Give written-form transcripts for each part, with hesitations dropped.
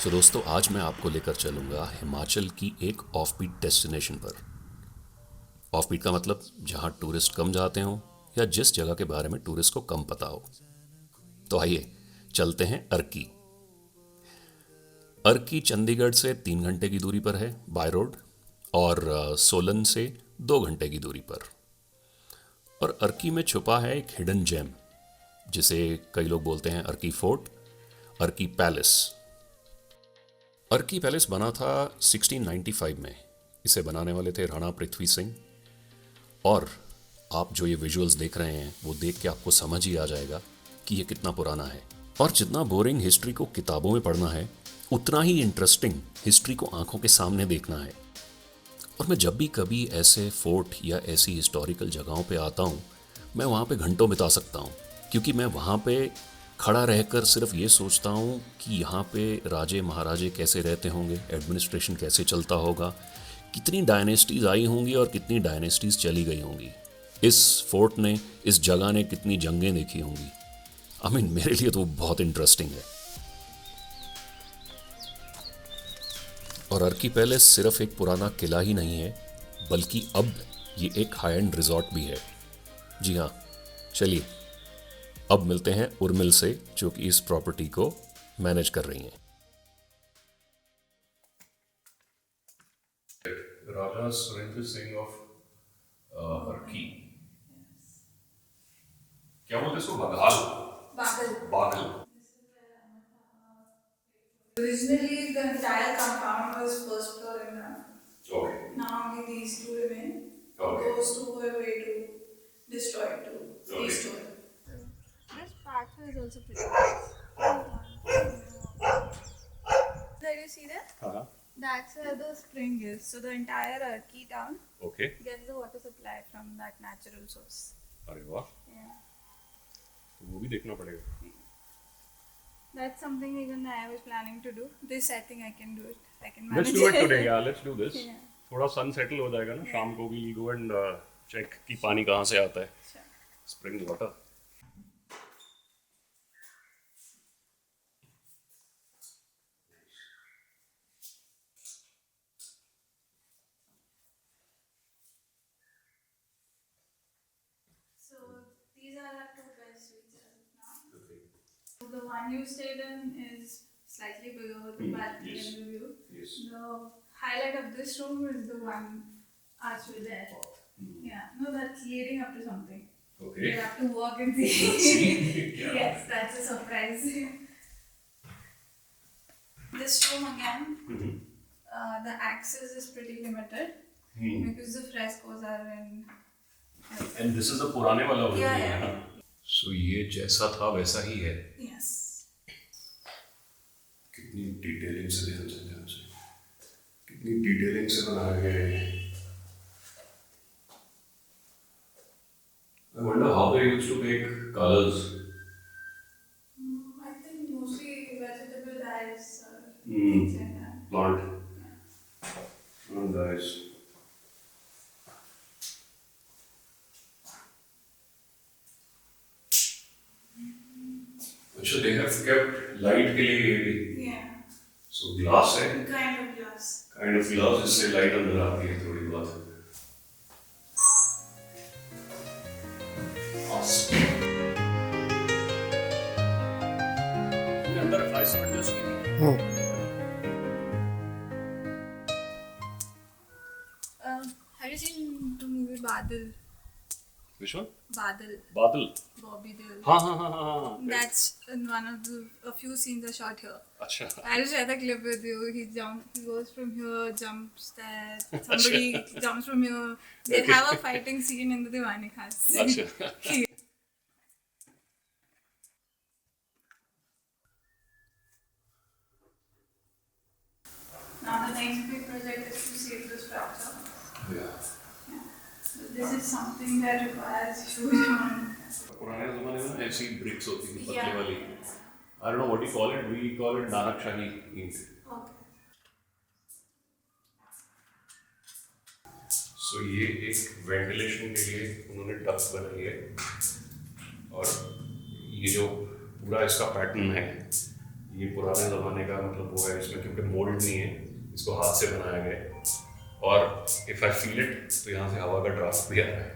सो दोस्तों, आज मैं आपको लेकर चलूँगा हिमाचल की एक ऑफबीट डेस्टिनेशन पर। ऑफबीट का मतलब जहाँ टूरिस्ट कम जाते हों या जिस जगह के बारे में टूरिस्ट को कम पता हो। तो आइए चलते हैं अर्की। अर्की चंडीगढ़ से 3 घंटे की दूरी पर है बाय रोड, और सोलन से 2 घंटे की दूरी पर। और अर्की में छुपा है एक हिडन जेम, जिसे कई लोग बोलते हैं Arki fort, Arki palace. Arki palace बना था 1695 में। इसे बनाने वाले थे राणा पृथ्वी सिंह। और आप जो ये विजुअल्स देख रहे हैं वो देख के आपको समझ ही आ जाएगा कि ये कितना पुराना है। और जितना बोरिंग हिस्ट्री को किताबों में पढ़ना है, उतना ही इंटरेस्टिंग हिस्ट्री को आंखों के सामने देखना है। और मैं जब भी कभी ऐसे फोर्ट या ऐसी हिस्टोरिकल जगहों पे आता हूँ, मैं वहाँ पे घंटों बिता सकता हूँ, क्योंकि मैं वहाँ पे खड़ा रहकर सिर्फ ये सोचता हूँ कि यहाँ पे राजे महाराजे कैसे रहते होंगे, एडमिनिस्ट्रेशन कैसे चलता होगा, कितनी डायनेस्टीज आई होंगी और कितनी डायनेस्टीज चली गई होंगी, इस फोर्ट ने, इस जगह ने कितनी जंगें देखी होंगी। आई मीन मेरे लिए तो वो बहुत इंटरेस्टिंग है। और अर्की पैलेस सिर्फ एक पुराना किला ही नहीं है, बल्कि अब ये एक हाई एंड रिजॉर्ट भी है। जी हाँ, चलिए अब मिलते हैं उर्मिल से, जो कि इस प्रॉपर्टी को मैनेज कर रही हैं। राजा सुरेंद्र सिंह ऑफ अर्की, क्या बोलते हैं इसको, बघाल, Bagal. Bagal. Originally, the entire compound was first floor and okay now only these two remain. Okay Those two were way to destroy to okay. restore. This pattern is also pretty nice. There you see that? हाँ That's where the spring is. So the entire Arki town okay. gets the water supply from that natural source. अरे वाह, Yeah. तो वो भी देखना पड़ेगा। That's something even I was planning to do. This I think I can do it. I can let's manage do it today, या let's do this. Yeah. थोड़ा सन settle हो जाएगा ना, शाम को वी गो एंड चेक कि पानी कहाँ से आता है, Sure. Spring water. So these are our two best suites as of now. The one you stayed in is slightly bigger with the balcony yes. and the view. Yes. The highlight of this room is the one archway there. Yeah, no, that's leading up to something. Okay. You have to walk and see. Yeah. Yes, that's a surprise. This room again, the access is pretty limited because the frescoes are in. And this is a पुराने वाला room Yeah, है yeah. ना। सो ये जैसा था वैसा ही है। Yes. कितनी डिटेलिंग से ध्यान से कितनी डिटेलिंग से बनाया गया है। I wonder how they used to make colors. I think mostly vegetable dyes. Hmm. Like that. Plant dyes. अच्छा, they have kept light के लिए ये भी। Yeah. So glass है, Kind of glass. kind of glass, जिससे light अंदर आती है थोड़ी बहुत। Awesome. अंदर ice और just Have you seen the movie Badal? which one? Badal. बादल। Bobby Deol. हाँ हाँ हाँ हाँ हाँ। That's in one of the a few scenes are shot here. अच्छा। I just share the clip with you. He goes from here, jumps there. Somebody jumps from here. They Okay. have a fighting scene in the Diwani Khas. अच्छा। Now the next big project is to save the structure. Yeah. So this is something that requires huge amount. पुराने ज़माने में ना ऐसी bricks होती थी पतली Yeah. वाली। I don't know what you call it. We call it Nanakshahi ईंट। Okay. सो ये एक वेंटिलेशन के लिए उन्होंने डक्ट बनाई है, और ये जो पूरा इसका पैटर्न है ये पुराने ज़माने का मतलब वो है, इसमें क्योंकि मोल्ड नहीं है, इसको हाथ से बनाया गया है। और इफ़ आई फील इट तो यहाँ से हवा का ड्राफ्ट भी आ रहा है।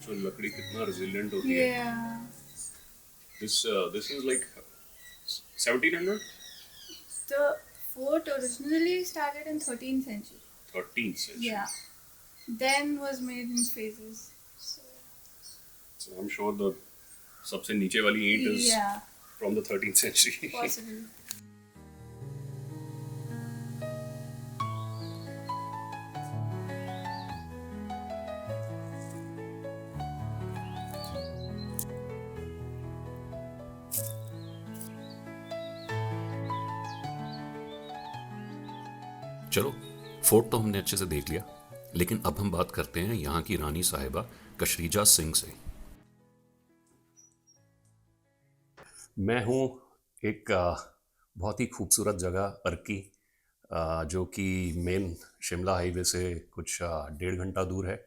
जो लकड़ी कितना रेजिलिएंट होती है। Yeah. This is like 1700, The fort originally started in 13th century. 13th century. Yeah. Then was made in phases. So, So I'm sure the सबसे नीचे वाली ईंट is yeah, from the 13th century. possibly. चलो, fort तो हमने अच्छे से देख लिया, लेकिन अब हम बात करते हैं यहाँ की रानी साहिबा कशरीजा सिंह से। मैं हूँ एक बहुत ही खूबसूरत जगह अर्की, जो कि मेन शिमला हाईवे से कुछ 1.5 घंटा दूर है।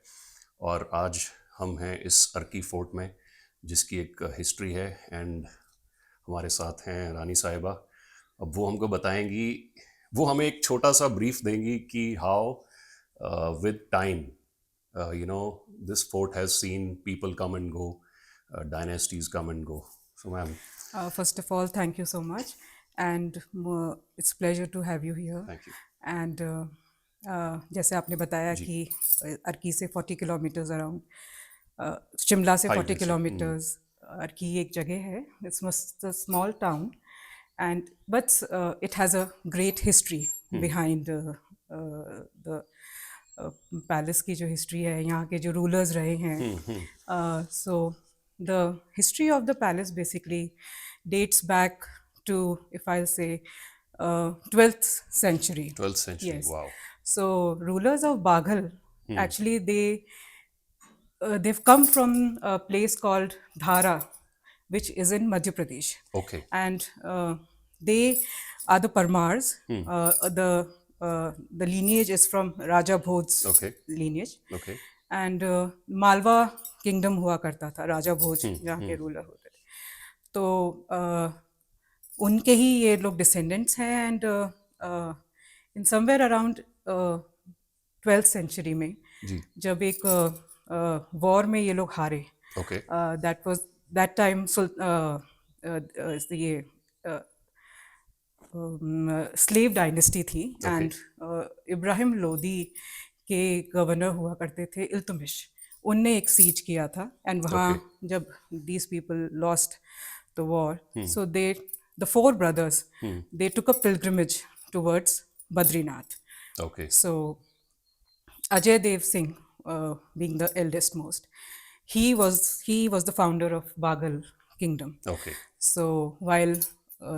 और आज हम हैं इस अर्की फोर्ट में, जिसकी एक हिस्ट्री है। एंड हमारे साथ हैं रानी साहिबा। अब वो हमको बताएंगी, वो हमें एक छोटा सा ब्रीफ देंगी कि how with time this fort has seen people come and go, dynasties come and go. So ma'am, First of all, thank you so much, and it's pleasure to have you here. Thank you. And जैसे आपने बताया जी। कि अर्की से 40 kilometres around, Shimla से Highway 40 से, kilometres Arki एक जगह है. It's a small town, and but it has a great history behind the palace की जो हिस्ट्री है, यहाँ के जो रूलर्स रहे हैं. So the history of the palace basically dates back to, if I'll say, 12th century. 12th century, Yes. wow. So rulers of Baghal, actually they've come from a place called Dhara, which is in Madhya Pradesh. Okay. And they are the Parmars. The lineage is from Raja Bhoj's Okay. lineage. Okay. And Malwa kingdom हुआ करता था, राजा भोज जहाँ के ruler होते थे. तो उनके ही ये लोग डिसेंडेंट्स हैं. And in somewhere around 12th century में जी। जब एक वॉर में ये लोग हारे, Okay. दैट टाइम ये स्लेव डायनेस्टी थी. एंड इब्राहिम लोदी के गवर्नर हुआ करते थे इल्तुमिश, उनने एक सीज किया था. एंड वहाँ जब these people lost the war, so the four brothers, they took a pilgrimage towards Badrinath. Okay. So Ajay Dev Singh, being the eldest most, he was the founder of Baghal kingdom. Okay. So while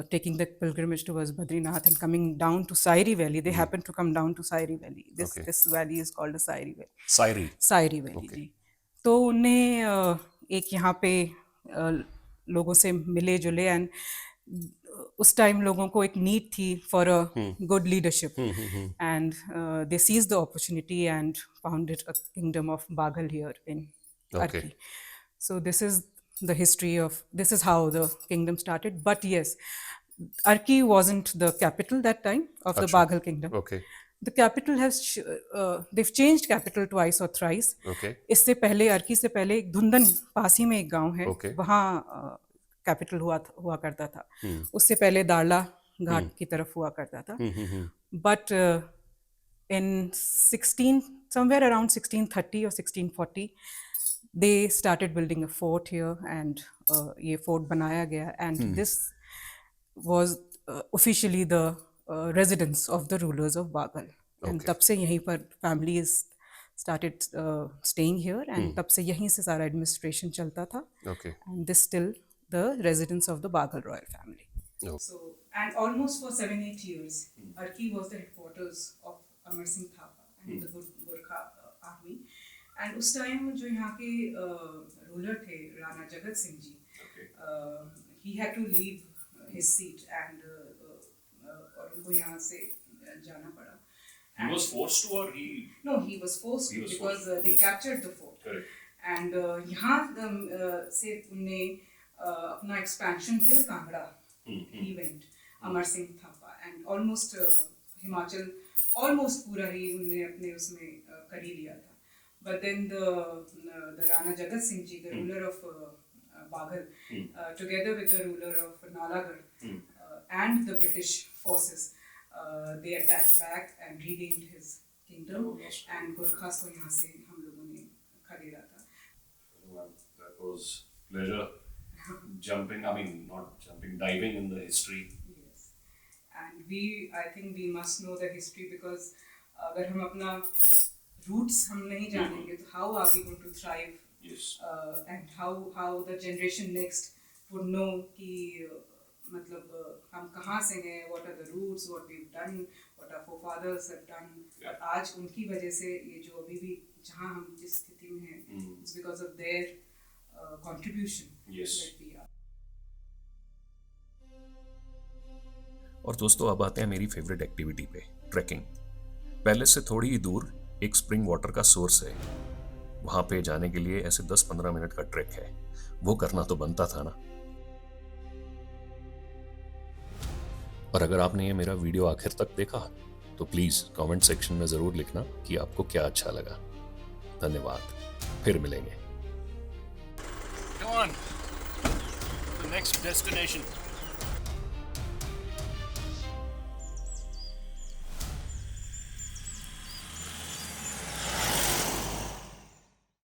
taking the pilgrimage towards Badrinath and coming down to Sairi Valley, they happened to come down to Sairi Valley. This valley is called the Sairi Valley. Sairi Valley. जी. तो उन्हें एक यहाँ पे लोगों से मिले जुले. And उस टाइम लोगों को एक नीड थी for a good leadership. And they seize the opportunity and founded a kingdom of Baghal here in Arki. So this is the history of, this is how the kingdom started. But yes, Arki wasn't the capital that time of the Baghal kingdom. Okay. The capital has they've changed capital twice or thrice. Okay. इससे पहले, अर्की से पहले एक धुंधन पास ही में एक गांव है. Okay. वहाँ कैपिटल हुआ करता था. उससे पहले दारला घाट की तरफ हुआ करता था. But in somewhere around 1630 or 1640, they started building a fort here. And ये fort बनाया गया. And this was officially the residence of the rulers of Baghal. And तब से यहीं पर families started staying here. And तब से यहीं से सारा administration चलता था. Okay. And this still the residence of the Baghal royal family. Oh. So, and almost for 7-8 years, Arki was the headquarters of Amar Singh Thapa and the Gurkha army. And उस time जो यहाँ के ruler थे, Rana Jagat Singh ji, he had to leave his seat and और उनको यहाँ से जाना पड़ा. He was forced to, or he? No, he was forced He to was because forced. they captured the fort. Correct. And यहाँ से उनने अपना expansion till Kangra he went, Amar Singh Thapa, and almost Himachal almost पूरा ही उनने अपने उसमें कर ही लिया था. But then the Rana Jagat Singh Ji, the ruler of Baghal, together with the ruler of Nalagarh and the British forces, they attacked back and regained his kingdom. And Gurkhas को यहाँ से हम लोगों ने खदेड़ा था. Well, that was pleasure. Jumping, I mean, not jumping, diving in the history. Yes. And I think we must know the history because अगर हम अपना roots हम नहीं जानेंगे तो how are we going to thrive? Yes. And how the generation next would know कि मतलब हम कहाँ से हैं, what are the roots, what we've done, what our forefathers have done. Yeah. आज उनकी वजह से ये जो अभी भी जहाँ हम जिस स्थिति में हैं, it's because of their contribution Yes. that we are. और दोस्तों अब आते हैं मेरी फेवरेट एक्टिविटी पे, ट्रैकिंग। पैलेस से थोड़ी ही दूर एक स्प्रिंग वाटर का सोर्स है। वहां पे जाने के लिए ऐसे 10-15 मिनट का ट्रैक है। वो करना तो बनता था ना। और अगर आपने ये मेरा वीडियो आखिर तक देखा तो प्लीज कमेंट सेक्शन में जरूर लिखना कि आपको क्या अच्छा लगा। धन्यवाद, फिर मिलेंगे। Come on, the next destination.